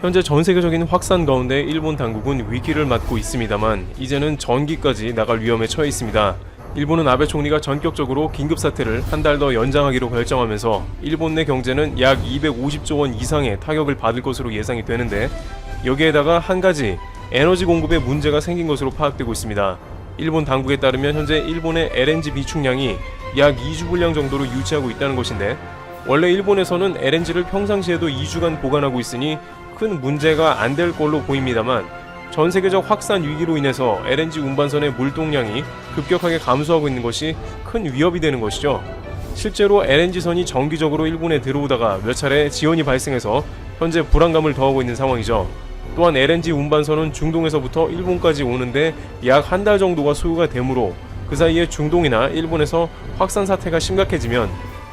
현재 전 세계적인 확산 가운데 일본 당국은 위기를 맞고 있습니다만 이제는 전기까지 나갈 위험에 처해 있습니다. 일본은 아베 총리가 전격적으로 긴급사태를 한 달 더 연장하기로 결정하면서 일본 내 경제는 약 250조 원 이상의 타격을 받을 것으로 예상이 되는데, 여기에다가 한 가지 에너지 공급에 문제가 생긴 것으로 파악되고 있습니다. 일본 당국에 따르면 현재 일본의 LNG 비축량이 약 2주 분량 정도로 유지하고 있다는 것인데, 원래 일본에서는 LNG를 평상시에도 2주간 보관하고 있으니 큰 문제가 안 될 걸로 보입니다만, 전 세계적 확산 위기로 인해서 LNG 운반선의 물동량이 급격하게 감소하고 있는 것이 큰 위협이 되는 것이죠. 실제로 LNG선이 정기적으로 일본에 들어오다가 몇 차례 지연이 발생해서 현재 불안감을 더하고 있는 상황이죠. 또한 LNG 운반선은 중동에서부터 일본까지 오는데 약 한 달 정도가 소요가 되므로 그 사이에 중동이나 일본에서 확산 사태가 심각해지면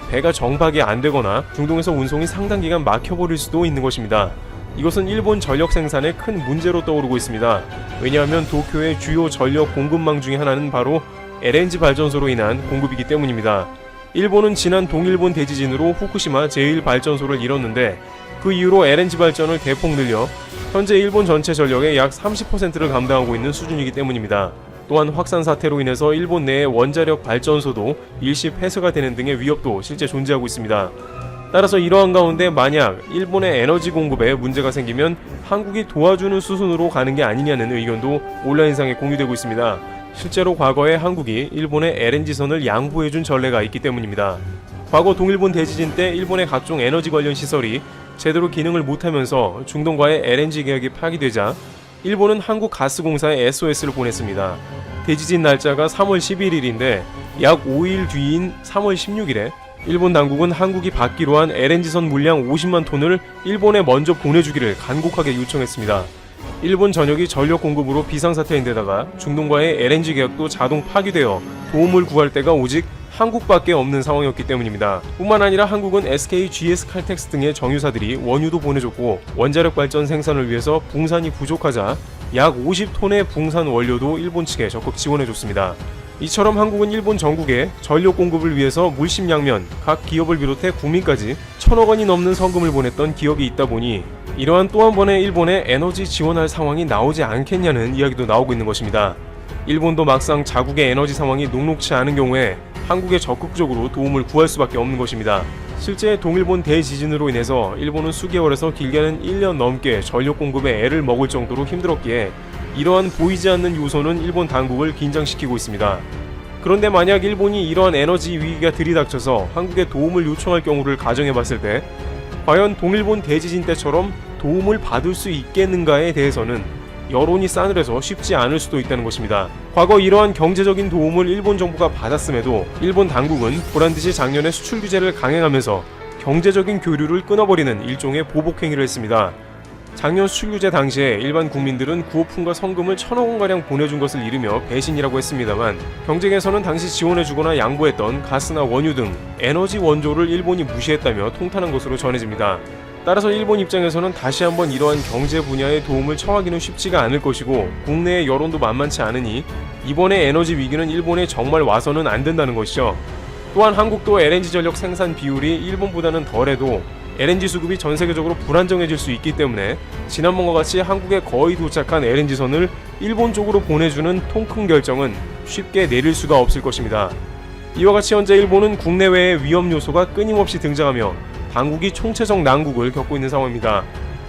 배가 정박이 안 되거나 중동에서 운송이 상당 기간 막혀버릴 수도 있는 것입니다. 이것은 일본 전력 생산에 큰 문제로 떠오르고 있습니다. 왜냐하면 도쿄의 주요 전력 공급망 중에 하나는 바로 LNG 발전소로 인한 공급이기 때문입니다. 일본은 지난 동일본 대지진으로 후쿠시마 제1발전소를 잃었는데, 그 이후로 LNG 발전을 대폭 늘려 현재 일본 전체 전력의 약 30%를 감당하고 있는 수준이기 때문입니다. 또한 확산 사태로 인해서 일본 내의 원자력 발전소도 일시 폐쇄가 되는 등의 위협도 실제 존재하고 있습니다. 따라서 이러한 가운데 만약 일본의 에너지 공급에 문제가 생기면 한국이 도와주는 수순으로 가는 게 아니냐는 의견도 온라인상에 공유되고 있습니다. 실제로 과거에 한국이 일본의 LNG선을 양보해준 전례가 있기 때문입니다. 과거 동일본 대지진 때 일본의 각종 에너지 관련 시설이 제대로 기능을 못하면서 중동과의 LNG 계약이 파기되자 일본은 한국가스공사에 SOS를 보냈습니다. 대지진 날짜가 3월 11일인데 약 5일 뒤인 3월 16일에 일본 당국은 한국이 받기로 한 LNG선 물량 50만 톤을 일본에 먼저 보내주기를 간곡하게 요청했습니다. 일본 전역이 전력 공급으로 비상사태인데다가 중동과의 LNG 계약도 자동 파기되어 도움을 구할 데가 오직 한국밖에 없는 상황이었기 때문입니다. 뿐만 아니라 한국은 SK, GS 칼텍스 등의 정유사들이 원유도 보내줬고, 원자력 발전 생산을 위해서 붕산이 부족하자 약 50톤의 붕산 원료도 일본 측에 적극 지원해줬습니다. 이처럼 한국은 일본 전국에 전력 공급을 위해서 물심양면 각 기업을 비롯해 국민까지 1,000억 원이 넘는 성금을 보냈던 기억이 있다 보니 이러한 또 한 번의 일본에 에너지 지원할 상황이 나오지 않겠냐는 이야기도 나오고 있는 것입니다. 일본도 막상 자국의 에너지 상황이 녹록치 않은 경우에 한국에 적극적으로 도움을 구할 수밖에 없는 것입니다. 실제 동일본 대지진으로 인해서 일본은 수개월에서 길게는 1년 넘게 전력 공급에 애를 먹을 정도로 힘들었기에 이러한 보이지 않는 요소는 일본 당국을 긴장시키고 있습니다. 그런데 만약 일본이 이러한 에너지 위기가 들이닥쳐서 한국에 도움을 요청할 경우를 가정해봤을 때 과연 동일본 대지진 때처럼 도움을 받을 수 있겠는가에 대해서는 여론이 싸늘해서 쉽지 않을 수도 있다는 것입니다. 과거 이러한 경제적인 도움을 일본 정부가 받았음에도 일본 당국은 보란듯이 작년에 수출 규제를 강행하면서 경제적인 교류를 끊어버리는 일종의 보복 행위를 했습니다. 작년 수출 규제 당시에 일반 국민들은 구호품과 성금을 1,000억 원가량 보내준 것을 이르며 배신이라고 했습니다만, 경쟁에서는 당시 지원해주거나 양보했던 가스나 원유 등 에너지 원조를 일본이 무시했다며 통탄한 것으로 전해집니다. 따라서 일본 입장에서는 다시 한번 이러한 경제 분야의 도움을 청하기는 쉽지가 않을 것이고, 국내의 여론도 만만치 않으니 이번의 에너지 위기는 일본에 정말 와서는 안 된다는 것이죠. 또한 한국도 LNG 전력 생산 비율이 일본보다는 덜해도 LNG 수급이 전 세계적으로 불안정해질 수 있기 때문에 지난번과 같이 한국에 거의 도착한 LNG선을 일본 쪽으로 보내주는 통 큰 결정은 쉽게 내릴 수가 없을 것입니다. 이와 같이 현재 일본은 국내외의 위험 요소가 끊임없이 등장하며 당국이 총체적 난국을 겪고 있는 상황입니다.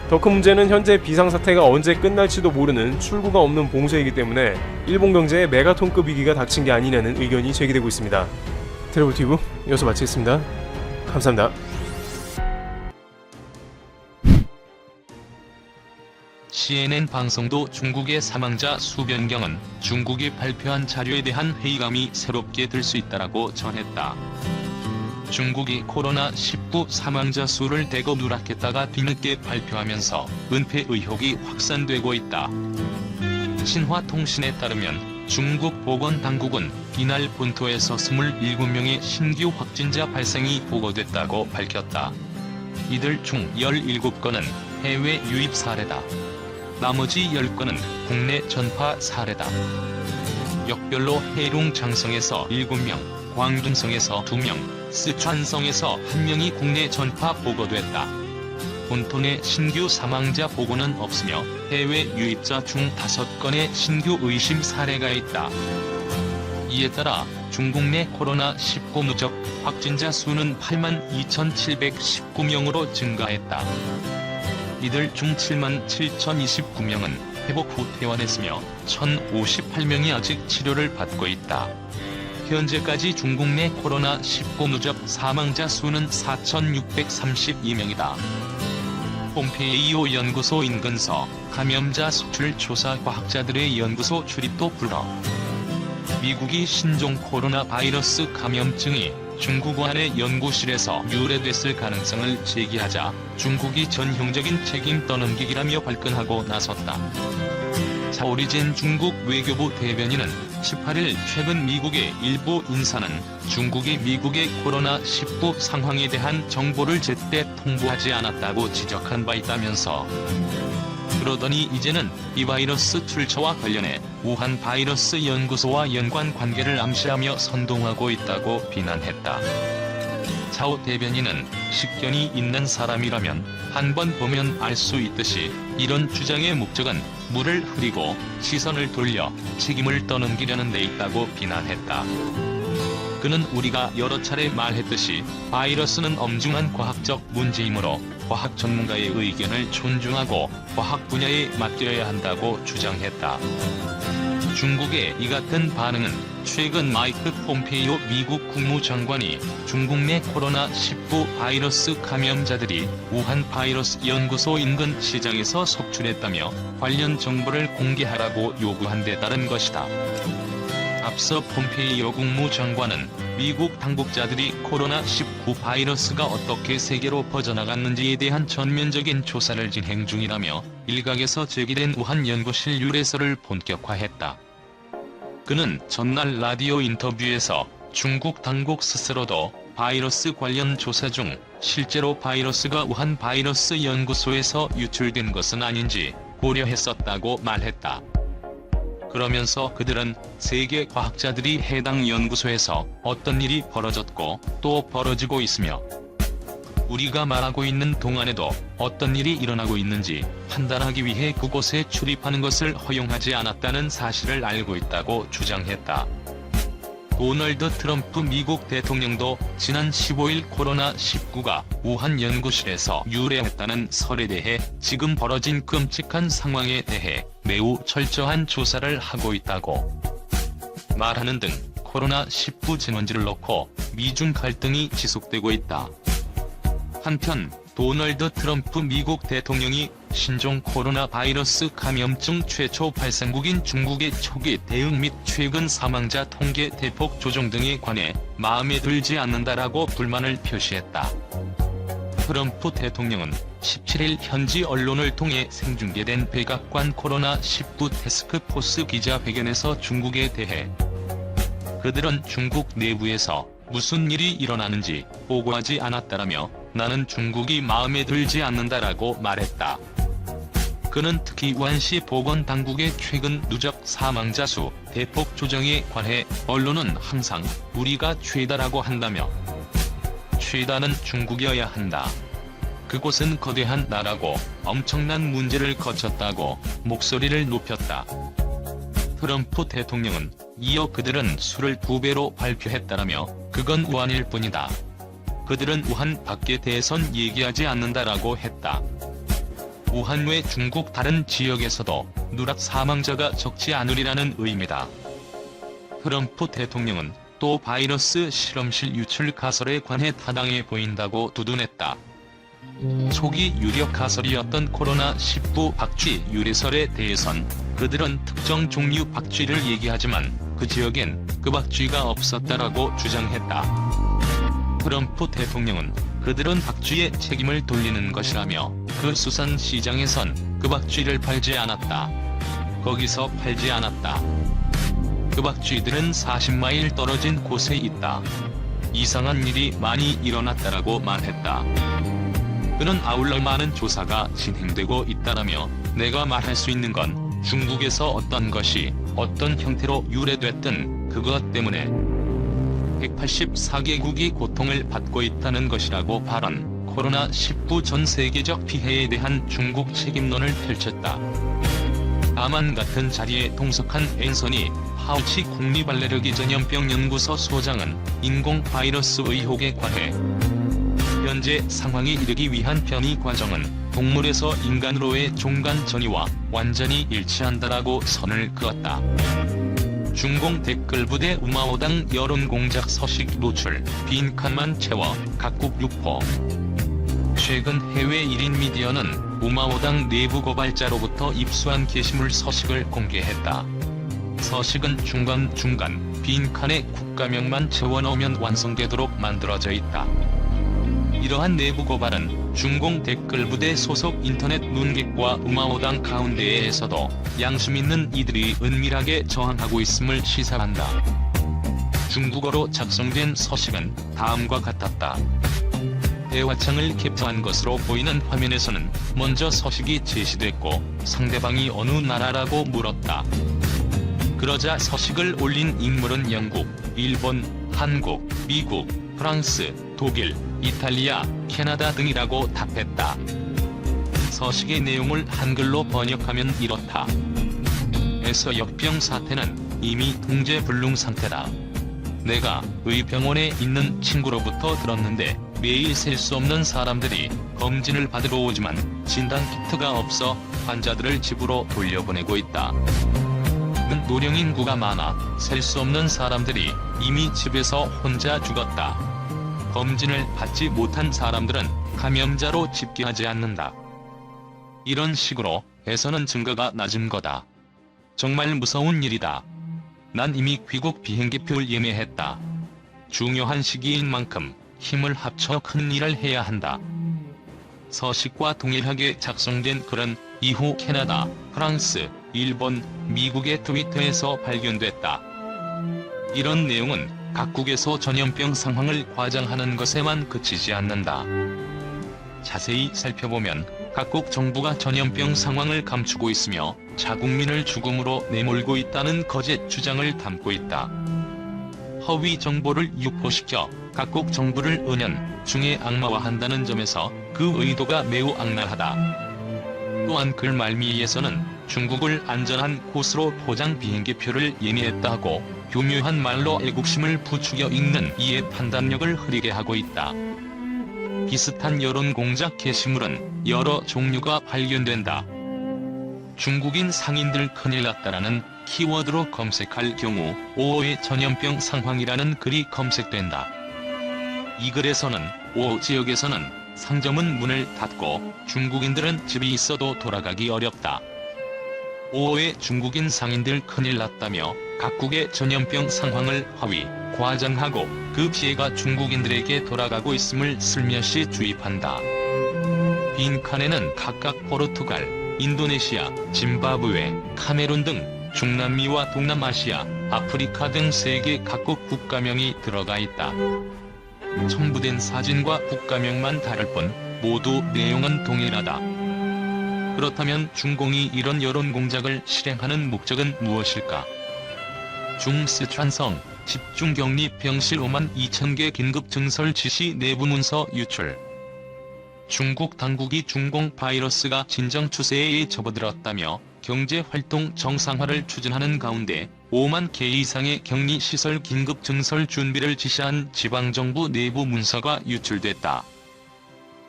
더 큰 문제는 현재 비상사태가 언제 끝날지도 모르는 출구가 없는 봉쇄이기 때문에 일본 경제에 메가톤급 위기가 닥친 게 아니냐는 의견이 제기되고 있습니다. 트래블튜브 여기서 마치겠습니다. 감사합니다. CNN 방송도 중국의 사망자 수 변경은 중국이 발표한 자료에 대한 회의감이 새롭게 들 수 있다라고 전했다. 중국이 코로나19 사망자 수를 대거 누락했다가 뒤늦게 발표하면서 은폐 의혹이 확산되고 있다. 신화통신에 따르면 중국 보건당국은 이날 본토에서 27명의 신규 확진자 발생이 보고됐다고 밝혔다. 이들 중 17건은 해외 유입 사례다. 나머지 10건은 국내 전파 사례다. 역별로 해룡 장성에서 7명, 광둥성에서 2명, 쓰촨성에서 1명이 국내 전파 보고됐다. 본토 내 신규 사망자 보고는 없으며 해외 유입자 중 5건의 신규 의심 사례가 있다. 이에 따라 중국 내 코로나19 누적 확진자 수는 82,719명으로 증가했다. 이들 중 77,029명은 회복 후 퇴원했으며 1,058명이 아직 치료를 받고 있다. 현재까지 중국 내 코로나19 누적 사망자 수는 4,632명이다. 폼페이오 연구소 인근서 감염자 수출 조사 과학자들의 연구소 출입도 불허. 미국이 신종 코로나 바이러스 감염증이 중국 우한의 연구실에서 유래됐을 가능성을 제기하자 중국이 전형적인 책임 떠넘기기라며 발끈하고 나섰다. 자오리젠 중국 외교부 대변인은 18일 최근 미국의 일부 인사는 중국이 미국의 코로나19 상황에 대한 정보를 제때 통보하지 않았다고 지적한 바 있다면서 그러더니 이제는 이 바이러스 출처와 관련해 우한 바이러스 연구소와 연관 관계를 암시하며 선동하고 있다고 비난했다. 자오 대변인은 식견이 있는 사람이라면 한 번 보면 알 수 있듯이 이런 주장의 목적은 물을 흐리고 시선을 돌려 책임을 떠넘기려는 데 있다고 비난했다. 그는 우리가 여러 차례 말했듯이 바이러스는 엄중한 과학적 문제이므로 과학 전문가의 의견을 존중하고 과학 분야에 맡겨야 한다고 주장했다. 중국의 이 같은 반응은 최근 마이크 폼페이오 미국 국무장관이 중국 내 코로나19 바이러스 감염자들이 우한 바이러스 연구소 인근 시장에서 속출했다며 관련 정보를 공개하라고 요구한 데 따른 것이다. 앞서 폼페이오 국무장관은 미국 당국자들이 코로나19 바이러스가 어떻게 세계로 퍼져나갔는지에 대한 전면적인 조사를 진행 중이라며 일각에서 제기된 우한 연구실 유래설을 본격화했다. 그는 전날 라디오 인터뷰에서 중국 당국 스스로도 바이러스 관련 조사 중 실제로 바이러스가 우한 바이러스 연구소에서 유출된 것은 아닌지 고려했었다고 말했다. 그러면서 그들은 세계 과학자들이 해당 연구소에서 어떤 일이 벌어졌고 또 벌어지고 있으며 우리가 말하고 있는 동안에도 어떤 일이 일어나고 있는지 판단하기 위해 그곳에 출입하는 것을 허용하지 않았다는 사실을 알고 있다고 주장했다. 도널드 트럼프 미국 대통령도 지난 15일 코로나19가 우한 연구실에서 유래했다는 설에 대해 지금 벌어진 끔찍한 상황에 대해 매우 철저한 조사를 하고 있다고 말하는 등 코로나19 진원지를 놓고 미중 갈등이 지속되고 있다. 한편 도널드 트럼프 미국 대통령이 신종 코로나 바이러스 감염증 최초 발생국인 중국의 초기 대응 및 최근 사망자 통계 대폭 조정 등에 관해 마음에 들지 않는다라고 불만을 표시했다. 트럼프 대통령은 17일 현지 언론을 통해 생중계된 백악관 코로나19 태스크포스 기자회견에서 중국에 대해 그들은 중국 내부에서 무슨 일이 일어나는지 보고하지 않았다라며 나는 중국이 마음에 들지 않는다라고 말했다. 그는 특히 우한시 보건당국의 최근 누적 사망자 수 대폭 조정에 관해 언론은 항상 우리가 최다라고 한다며 최다는 중국이어야 한다. 그곳은 거대한 나라고 엄청난 문제를 거쳤다고 목소리를 높였다. 트럼프 대통령은 이어 그들은 수를 2배로 발표했다라며 그건 우한일 뿐이다. 그들은 우한 밖에 대해선 얘기하지 않는다라고 했다. 우한 외 중국 다른 지역에서도 누락 사망자가 적지 않으리라는 의미다. 트럼프 대통령은 또 바이러스 실험실 유출 가설에 관해 타당해 보인다고 두둔했다. 초기 유력 가설이었던 코로나19 박쥐 유래설에 대해선 그들은 특정 종류 박쥐를 얘기하지만 그 지역엔 그 박쥐가 없었다라고 주장했다. 트럼프 대통령은 그들은 박쥐의 책임을 돌리는 것이라며 그 수산 시장에선 그 박쥐를 팔지 않았다. 거기서 팔지 않았다. 그 박쥐들은 40마일 떨어진 곳에 있다. 이상한 일이 많이 일어났다라고 말했다. 그는 아울러 많은 조사가 진행되고 있다라며 내가 말할 수 있는 건 중국에서 어떤 것이 어떤 형태로 유래됐든 그것 때문에 184개국이 고통을 받고 있다는 것이라고 발언. 코로나19 전 세계적 피해에 대한 중국 책임론을 펼쳤다. 다만 같은 자리에 동석한 앤서니 파우치 국립알레르기 전염병 연구소 소장은 인공 바이러스 의혹에 관해 현재 상황에 이르기 위한 변이 과정은 동물에서 인간으로의 종간 전이와 완전히 일치한다라고 선을 그었다. 중공 댓글부대 우마오당 여론공작 서식 노출, 빈칸만 채워 각국 유포. 최근 해외 1인 미디어는 우마오당 내부 고발자로부터 입수한 게시물 서식을 공개했다. 서식은 중간중간 빈칸에 국가명만 채워넣으면 완성되도록 만들어져 있다. 이러한 내부 고발은 중공 댓글부대 소속 인터넷 눈객과 우마오당 가운데에서도 양심 있는 이들이 은밀하게 저항하고 있음을 시사한다. 중국어로 작성된 서식은 다음과 같았다. 대화창을 캡처한 것으로 보이는 화면에서는 먼저 서식이 제시됐고 상대방이 어느 나라라고 물었다. 그러자 서식을 올린 인물은 영국, 일본, 한국, 미국, 프랑스, 독일, 이탈리아, 캐나다 등이라고 답했다. 서식의 내용을 한글로 번역하면 이렇다. 에서 역병 사태는 이미 통제불능 상태다. 내가 의병원에 있는 친구로부터 들었는데 매일 셀 수 없는 사람들이 검진을 받으러 오지만 진단 키트가 없어 환자들을 집으로 돌려보내고 있다. 노령 인구가 많아 셀 수 없는 사람들이 이미 집에서 혼자 죽었다. 검진을 받지 못한 사람들은 감염자로 집계하지 않는다. 이런 식으로 에서는 증거가 낮은 거다. 정말 무서운 일이다. 난 이미 귀국 비행기표를 예매했다. 중요한 시기인 만큼 힘을 합쳐 큰 일을 해야 한다. 서식과 동일하게 작성된 글은 이후 캐나다, 프랑스, 일본, 미국의 트위터에서 발견됐다. 이런 내용은 각국에서 전염병 상황을 과장하는 것에만 그치지 않는다. 자세히 살펴보면 각국 정부가 전염병 상황을 감추고 있으며 자국민을 죽음으로 내몰고 있다는 거짓 주장을 담고 있다. 허위 정보를 유포시켜 각국 정부를 은연중에 악마화한다는 점에서 그 의도가 매우 악랄하다. 또한 글 말미에서는 중국을 안전한 곳으로 포장 비행기표를 예매했다 하고 교묘한 말로 애국심을 부추겨 읽는 이의 판단력을 흐리게 하고 있다. 비슷한 여론 공작 게시물은 여러 종류가 발견된다. 중국인 상인들 큰일 났다라는 키워드로 검색할 경우 5호의 전염병 상황이라는 글이 검색된다. 이 글에서는 5호 지역에서는 상점은 문을 닫고 중국인들은 집이 있어도 돌아가기 어렵다. 5호의 중국인 상인들 큰일 났다며 각국의 전염병 상황을 허위, 과장하고 그 피해가 중국인들에게 돌아가고 있음을 슬며시 주입한다. 빈칸에는 각각 포르투갈, 인도네시아, 짐바브웨, 카메룬 등 중남미와 동남아시아, 아프리카 등 세계 각국 국가명이 들어가 있다. 첨부된 사진과 국가명만 다를 뿐 모두 내용은 동일하다. 그렇다면 중공이 이런 여론 공작을 실행하는 목적은 무엇일까? 중스촨성 집중격리 병실 5만 2천 개 긴급 증설 지시 내부 문서 유출. 중국 당국이 중공 바이러스가 진정 추세에 접어들었다며 경제활동 정상화를 추진하는 가운데 5만 개 이상의 격리시설 긴급 증설 준비를 지시한 지방정부 내부 문서가 유출됐다.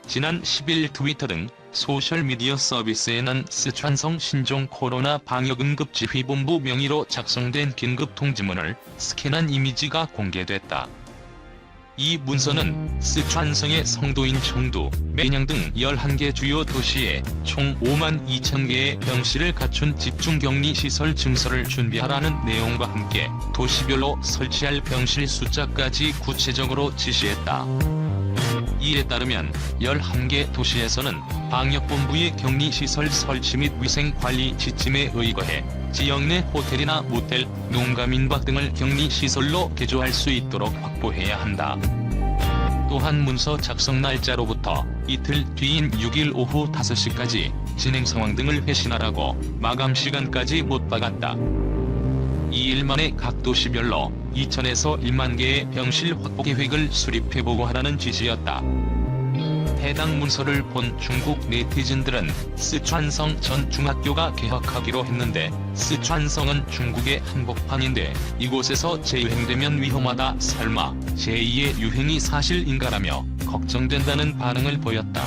지난 10일 트위터 등 소셜미디어 서비스에는 스촨성 신종 코로나 방역응급지휘본부 명의로 작성된 긴급 통지문을 스캔한 이미지가 공개됐다. 이 문서는 스촨성의 성도인 청두, 매냥 등 11개 주요 도시에 총 5만 2천 개의 병실을 갖춘 집중격리시설 증설을 준비하라는 내용과 함께 도시별로 설치할 병실 숫자까지 구체적으로 지시했다. 이에 따르면 11개 도시에서는 방역본부의 격리시설 설치 및 위생관리 지침에 의거해 지역 내 호텔이나 모텔, 농가민박 등을 격리시설로 개조할 수 있도록 확보해야 한다. 또한 문서 작성 날짜로부터 이틀 뒤인 6일 오후 5시까지 진행 상황 등을 회신하라고 마감 시간까지 못 박았다. 2일 만에 각 도시별로 2천에서 1만 개의 병실 확보 계획을 수립해보고 하라는 지시였다. 해당 문서를 본 중국 네티즌들은 쓰촨성 전 중학교가 개학하기로 했는데 쓰촨성은 중국의 한복판인데 이곳에서 재유행되면 위험하다, 설마 제2의 유행이 사실인가라며 걱정된다는 반응을 보였다.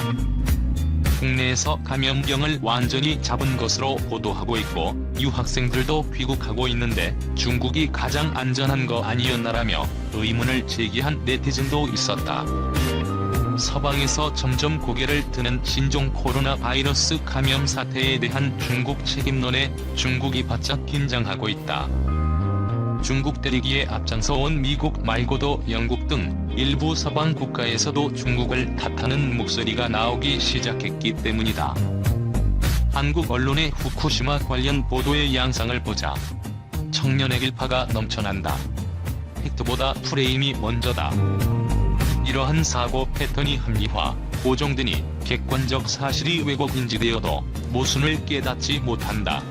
국내에서 감염병을 완전히 잡은 것으로 보도하고 있고 유학생들도 귀국하고 있는데 중국이 가장 안전한 거 아니었나라며 의문을 제기한 네티즌도 있었다. 서방에서 점점 고개를 드는 신종 코로나 바이러스 감염 사태에 대한 중국 책임론에 중국이 바짝 긴장하고 있다. 중국 때리기에 앞장서온 미국 말고도 영국 등 일부 서방 국가에서도 중국을 탓하는 목소리가 나오기 시작했기 때문이다. 한국 언론의 후쿠시마 관련 보도의 양상을 보자. 청년의 일파가 넘쳐난다. 팩트보다 프레임이 먼저다. 이러한 사고 패턴이 합리화, 고정되니 객관적 사실이 왜곡인지되어도 모순을 깨닫지 못한다.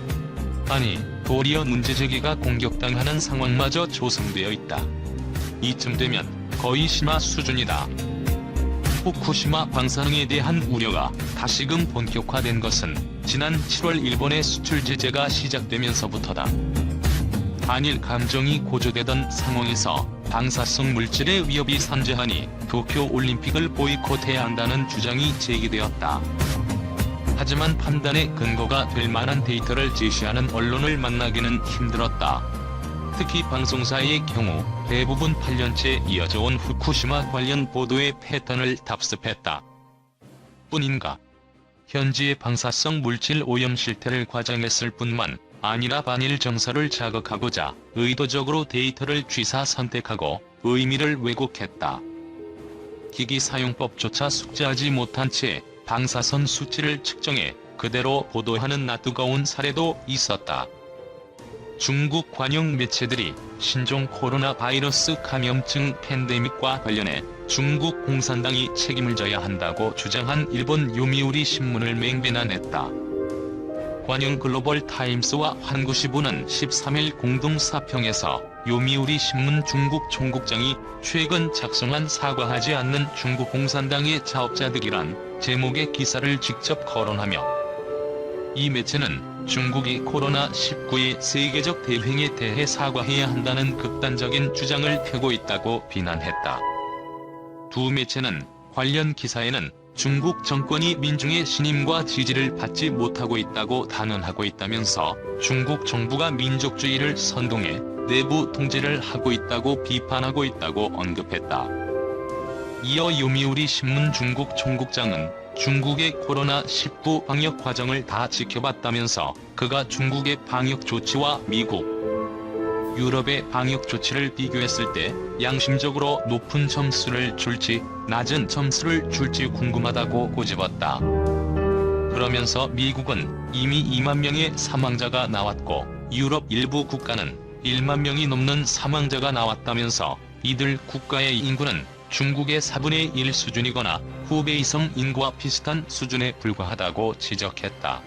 아니, 도리어 문제제기가 공격당하는 상황마저 조성되어 있다. 이쯤 되면 거의 심화 수준이다. 후쿠시마 방사능에 대한 우려가 다시금 본격화된 것은 지난 7월 일본의 수출 제재가 시작되면서부터다. 한일 감정이 고조되던 상황에서 방사성 물질의 위협이 산재하니 도쿄 올림픽을 보이콧해야 한다는 주장이 제기되었다. 하지만 판단의 근거가 될 만한 데이터를 제시하는 언론을 만나기는 힘들었다. 특히 방송사의 경우 대부분 8년째 이어져온 후쿠시마 관련 보도의 패턴을 답습했다. 뿐인가? 현지의 방사성 물질 오염 실태를 과장했을 뿐만 아니라 반일 정서를 자극하고자 의도적으로 데이터를 취사 선택하고 의미를 왜곡했다. 기기 사용법조차 숙지하지 못한 채 방사선 수치를 측정해 그대로 보도하는 낯뜨거운 사례도 있었다. 중국 관영 매체들이 신종 코로나 바이러스 감염증 팬데믹과 관련해 중국 공산당이 책임을 져야 한다고 주장한 일본 요미우리 신문을 맹비난했다. 관영 글로벌 타임스와 환구시보는 13일 공동 사평에서 요미우리 신문 중국 총국장이 최근 작성한 사과하지 않는 중국 공산당의 자업자득이란 제목의 기사를 직접 거론하며 이 매체는 중국이 코로나19의 세계적 대행에 대해 사과해야 한다는 극단적인 주장을 펴고 있다고 비난했다. 두 매체는 관련 기사에는 중국 정권이 민중의 신임과 지지를 받지 못하고 있다고 단언하고 있다면서 중국 정부가 민족주의를 선동해 내부 통제를 하고 있다고 비판하고 있다고 언급했다. 이어 요미우리 신문 중국 총국장은 중국의 코로나19 방역 과정을 다 지켜봤다면서 그가 중국의 방역 조치와 미국, 유럽의 방역 조치를 비교했을 때 양심적으로 높은 점수를 줄지 낮은 점수를 줄지 궁금하다고 꼬집었다. 그러면서 미국은 이미 2만 명의 사망자가 나왔고 유럽 일부 국가는 1만 명이 넘는 사망자가 나왔다면서 이들 국가의 인구는 중국의 4분의 1 수준이거나 후베이성 인구와 비슷한 수준에 불과하다고 지적했다.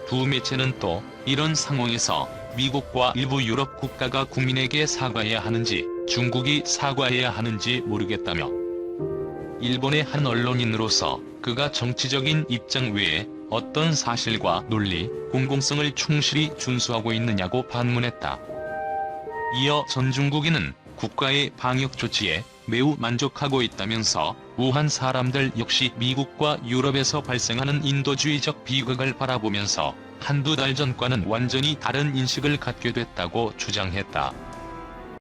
두 매체는 또 이런 상황에서 미국과 일부 유럽 국가가 국민에게 사과해야 하는지 중국이 사과해야 하는지 모르겠다며 일본의 한 언론인으로서 그가 정치적인 입장 외에 어떤 사실과 논리, 공공성을 충실히 준수하고 있느냐고 반문했다. 이어 전 중국인은 국가의 방역 조치에 매우 만족하고 있다면서 우한 사람들 역시 미국과 유럽에서 발생하는 인도주의적 비극을 바라보면서 한두 달 전과는 완전히 다른 인식을 갖게 됐다고 주장했다.